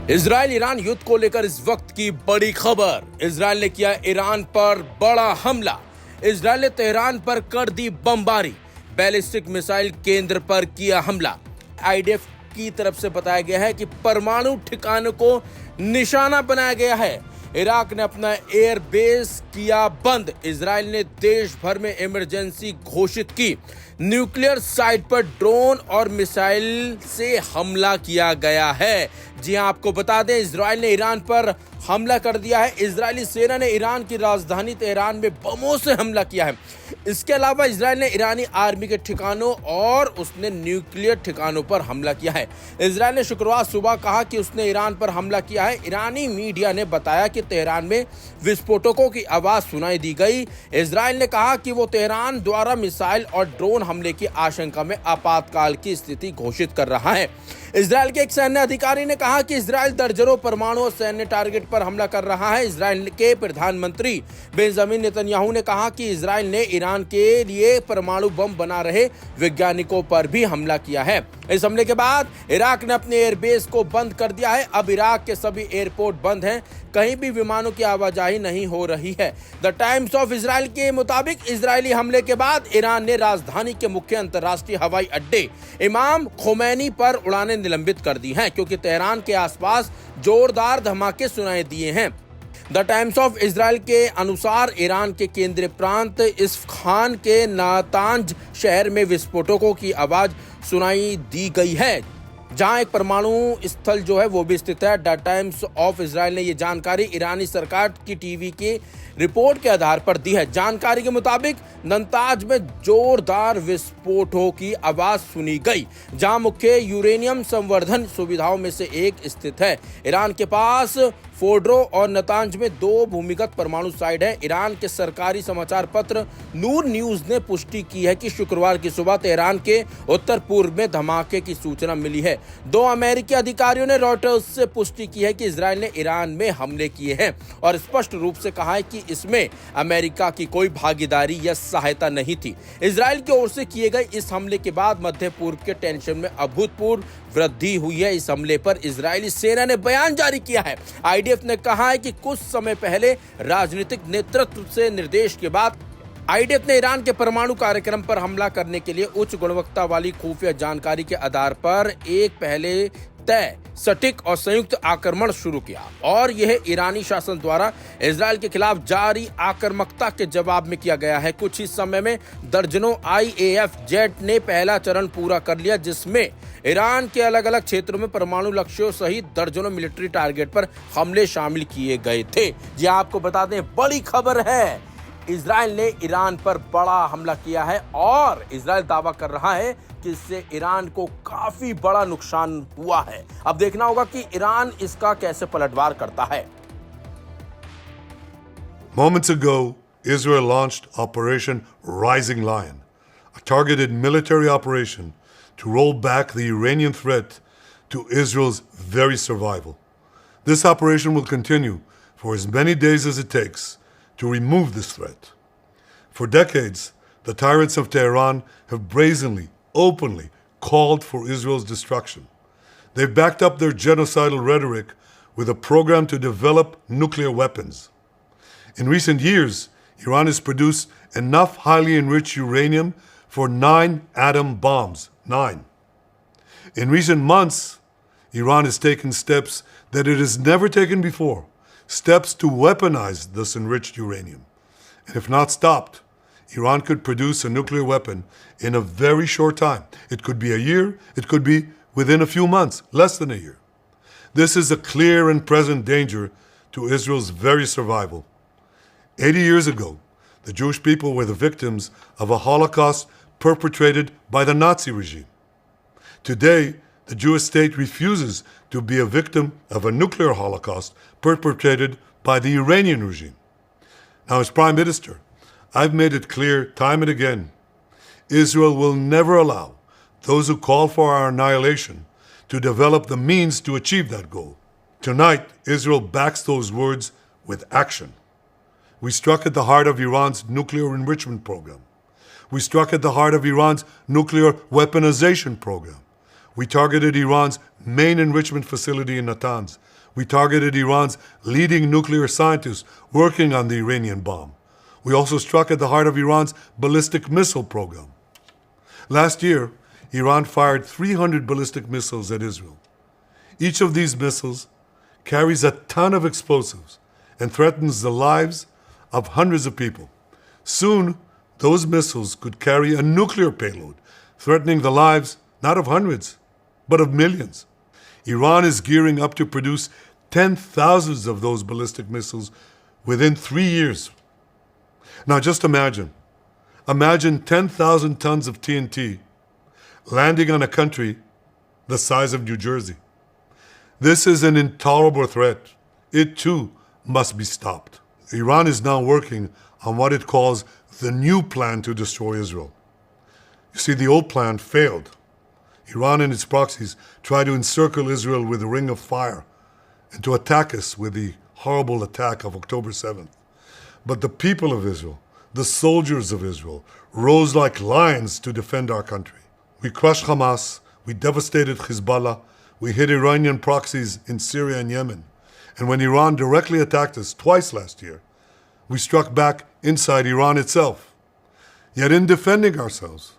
Israel Iran युद्ध को लेकर इस वक्त की बड़ी खबर। इजराइल ने किया ईरान पर बड़ा हमला। इजराइल ने तेहरान पर कर दी बमबारी। बैलिस्टिक मिसाइल केंद्र पर किया हमला। आईडीएफ की तरफ से बताया गया है कि परमाणु ठिकानों को निशाना बनाया गया है। इराक ने अपना एयर बेस किया बंद। इजराइल ने देश भर में इमरजेंसी घोषित की। न्यूक्लियर साइट पर ड्रोन और मिसाइल से हमला किया गया है। जी हां, आपको बता दें, इजराइल ने ईरान पर हमला कर दिया है। इजरायली सेना ने ईरान की राजधानी तेहरान में बमों से हमला किया है। इसके अलावा इजराइल ने ईरानी आर्मी के ठिकानों और उसने न्यूक्लियर ठिकानों पर हमला किया है। इजराइल ने शुक्रवार सुबह कहा कि उसने ईरान पर हमला किया है। ईरानी मीडिया ने बताया कि तेहरान में विस्फोटकों की आवाज सुनाई दी गई। इजराइल ने कहा कि वो तेहरान द्वारा मिसाइल और ड्रोन हमले की आशंका में आपातकाल की स्थिति घोषित कर रहा है। इजराइल के एक सैन्य अधिकारी ने कहा कि इजराइल दर्जनों परमाणु और सैन्य टारगेट पर हमला कर रहा है। इजराइल के प्रधानमंत्री बेंजामिन नेतन्याहू ने कहा कि इजराइल ने ईरान के लिए परमाणु बम बना रहे वैज्ञानिकों पर भी हमला किया है। इस हमले के बाद इराक ने अपने एयरबेस को बंद कर दिया है। अब इराक के सभी एयरपोर्ट बंद हैं। कहीं भी विमानों की आवाजाही नहीं हो रही है। द टाइम्स ऑफ इजराइल के मुताबिक इजरायली हमले के बाद ईरान ने राजधानी के मुख्य अंतर्राष्ट्रीय हवाई अड्डे इमाम खोमैनी पर उड़ानें निलंबित कर दी हैं, क्योंकि तेहरान के आसपास जोरदार धमाके सुनाई दिए हैं। द टाइम्स ऑफ इजराइल के अनुसार ईरान के केंद्रीय प्रांत इस्फहान के नातांज शहर में विस्फोटकों की आवाज सुनाई दी गई है, जहां एक परमाणु स्थल जो है वो भी स्थित है। द टाइम्स ऑफ इजराइल ने ये जानकारी ईरानी सरकार की टीवी की रिपोर्ट के आधार पर दी है। जानकारी के मुताबिक नतांज में जोरदार विस्फोटों की आवाज सुनी गई, जहां मुख्य यूरेनियम संवर्धन सुविधाओं में से एक स्थित है। ईरान के पास फोर्डो और नतांज में 2 भूमिगत परमाणु साइट है। ईरान के सरकारी समाचार पत्र नूर न्यूज ने पुष्टि की है कि शुक्रवार की सुबह तेहरान के उत्तर पूर्व में धमाके की सूचना मिली है। 2 अमेरिकी अधिकारियों ने रॉयटर्स से पुष्टि की है कि इजराइल ने ईरान में हमले किए हैं और स्पष्ट रूप से कहा है कि इसमें अमेरिका की कोई भागीदारी या सहायता नहीं थी। इजराइल की ओर से किए गए इस हमले के बाद मध्य पूर्व के टेंशन में अभूतपूर्व वृद्धि हुई है। इस हमले पर इजरायली सेना ने बयान जारी किया है। आईडीएफ ने कहा है कि कुछ समय पहले राजनीतिक नेतृत्व से निर्देश के बाद आईडीएफ ने ईरान के परमाणु कार्यक्रम पर हमला करने के लिए उच्च गुणवत्ता वाली खुफिया जानकारी के आधार पर एक पहले तय सटीक और संयुक्त आक्रमण शुरू किया, और यह ईरानी शासन द्वारा इजराइल के खिलाफ जारी आक्रामकता के जवाब में किया गया है। कुछ ही समय में दर्जनों आईएएफ जेट ने पहला चरण पूरा कर लिया, जिसमें ईरान के अलग अलग क्षेत्रों में परमाणु लक्ष्यों सहित दर्जनों मिलिट्री टारगेट पर हमले शामिल किए गए थे। जी आपको बता दें, बड़ी खबर है, इजराइल ने ईरान पर बड़ा हमला किया है और इजराइल दावा कर रहा है कि इससे ईरान को काफी बड़ा नुकसान हुआ है। अब देखना होगा कि ईरान इसका कैसे पलटवार करता है। Moments ago, Israel launched Operation Rising Lion, a targeted military operation to roll back the Iranian threat to Israel's very survival. This operation will continue for as many days as it takes to remove this threat. For decades, the tyrants of Tehran have brazenly, openly called for Israel's destruction. They've backed up their genocidal rhetoric with a program to develop nuclear weapons. In recent years, Iran has produced enough highly enriched uranium for 9 atom bombs. 9. In recent months, Iran has taken steps that it has never taken before. Steps to weaponize this enriched uranium. And if not stopped, Iran could produce a nuclear weapon in a very short time. It could be a year, it could be within a few months, less than a year. This is a clear and present danger to Israel's very survival. 80 years ago, the Jewish people were the victims of a Holocaust perpetrated by the Nazi regime. Today, the Jewish state refuses to be a victim of a nuclear holocaust perpetrated by the Iranian regime. Now, as Prime Minister, I've made it clear time and again, Israel will never allow those who call for our annihilation to develop the means to achieve that goal. Tonight, Israel backs those words with action. We struck at the heart of Iran's nuclear enrichment program. We struck at the heart of Iran's nuclear weaponization program. We targeted Iran's main enrichment facility in Natanz. We targeted Iran's leading nuclear scientists working on the Iranian bomb. We also struck at the heart of Iran's ballistic missile program. Last year, Iran fired 300 ballistic missiles at Israel. Each of these missiles carries a ton of explosives and threatens the lives of hundreds of people. Soon, those missiles could carry a nuclear payload, threatening the lives not of hundreds, but of millions. Iran is gearing up to produce 10,000 of those ballistic missiles within 3 years. Now just imagine 10,000 tons of TNT landing on a country the size of New Jersey. This is an intolerable threat. It too must be stopped. Iran is now working on what it calls the new plan to destroy Israel. You see, the old plan failed. Iran and its proxies tried to encircle Israel with a ring of fire and to attack us with the horrible attack of October 7th. But the people of Israel, the soldiers of Israel, rose like lions to defend our country. We crushed Hamas, we devastated Hezbollah, we hit Iranian proxies in Syria and Yemen. And when Iran directly attacked us twice last year, we struck back inside Iran itself. Yet in defending ourselves,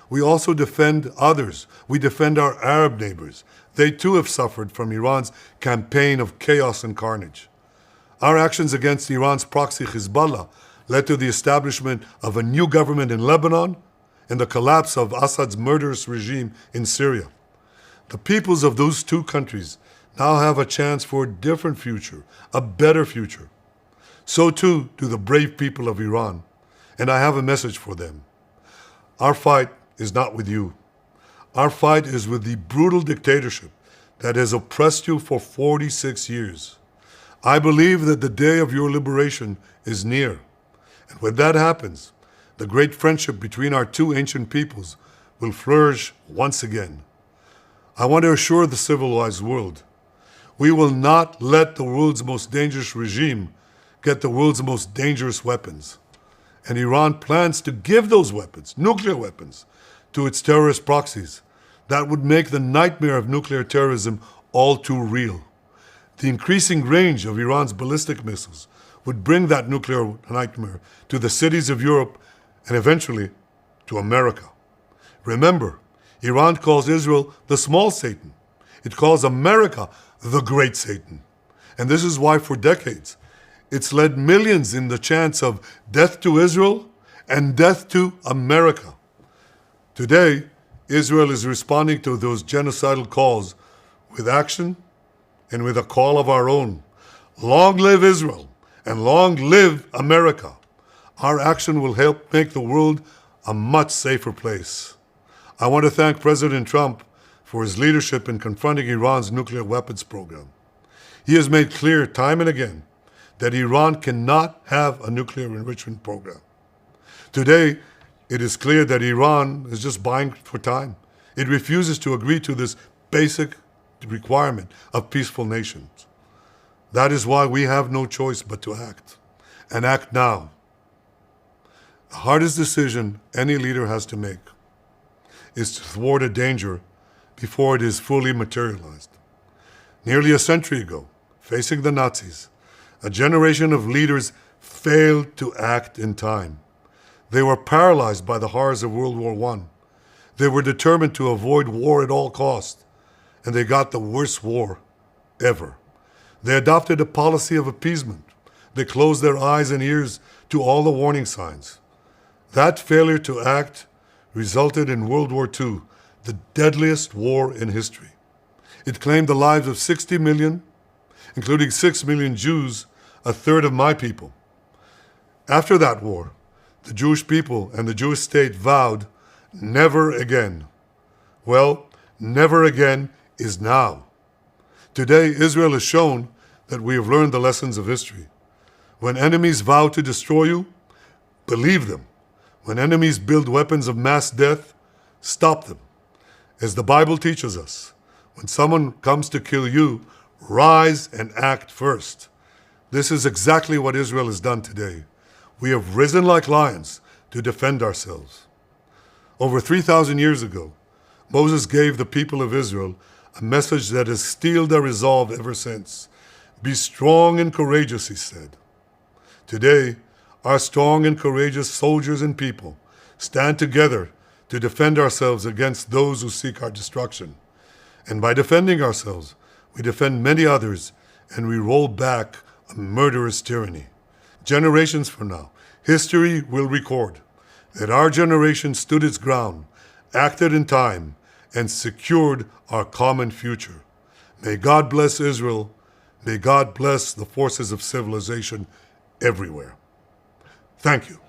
we also defend others. We defend our Arab neighbors. They too have suffered from Iran's campaign of chaos and carnage. Our actions against Iran's proxy Hezbollah led to the establishment of a new government in Lebanon and the collapse of Assad's murderous regime in Syria. The peoples of those two countries now have a chance for a different future, a better future. So too do the brave people of Iran, and I have a message for them. Our fight is not with you. Our fight is with the brutal dictatorship that has oppressed you for 46 years. I believe that the day of your liberation is near. And when that happens, the great friendship between our two ancient peoples will flourish once again. I want to assure the civilized world, we will not let the world's most dangerous regime get the world's most dangerous weapons. And Iran plans to give those weapons, nuclear weapons, to its terrorist proxies. That would make the nightmare of nuclear terrorism all too real. The increasing range of Iran's ballistic missiles would bring that nuclear nightmare to the cities of Europe and eventually to America. Remember, Iran calls Israel the small Satan. It calls America the great Satan. And this is why for decades, it's led millions in the chants of death to Israel and death to America. Today, Israel is responding to those genocidal calls with action and with a call of our own. Long live Israel and long live America. Our action will help make the world a much safer place. I want to thank President Trump for his leadership in confronting Iran's nuclear weapons program. He has made clear time and again that Iran cannot have a nuclear enrichment program. Today, it is clear that Iran is just buying for time. It refuses to agree to this basic requirement of peaceful nations. That is why we have no choice but to act, and act now. The hardest decision any leader has to make is to thwart a danger before it is fully materialized. Nearly a century ago, facing the Nazis, a generation of leaders failed to act in time. They were paralyzed by the horrors of World War I. They were determined to avoid war at all costs, and they got the worst war ever. They adopted a policy of appeasement. They closed their eyes and ears to all the warning signs. That failure to act resulted in World War II, the deadliest war in history. It claimed the lives of 60 million, including 6 million Jews, a third of my people. After that war, the Jewish people and the Jewish state vowed, never again. Well, never again is now. Today, Israel has shown that we have learned the lessons of history. When enemies vow to destroy you, believe them. When enemies build weapons of mass death, stop them. As the Bible teaches us, when someone comes to kill you, rise and act first. This is exactly what Israel has done today. We have risen like lions to defend ourselves. Over 3,000 years ago, Moses gave the people of Israel a message that has steeled their resolve ever since. Be strong and courageous, he said. Today, our strong and courageous soldiers and people stand together to defend ourselves against those who seek our destruction. And by defending ourselves, we defend many others and we roll back a murderous tyranny. Generations from now, history will record that our generation stood its ground, acted in time, and secured our common future. May God bless Israel. May God bless the forces of civilization everywhere. Thank you.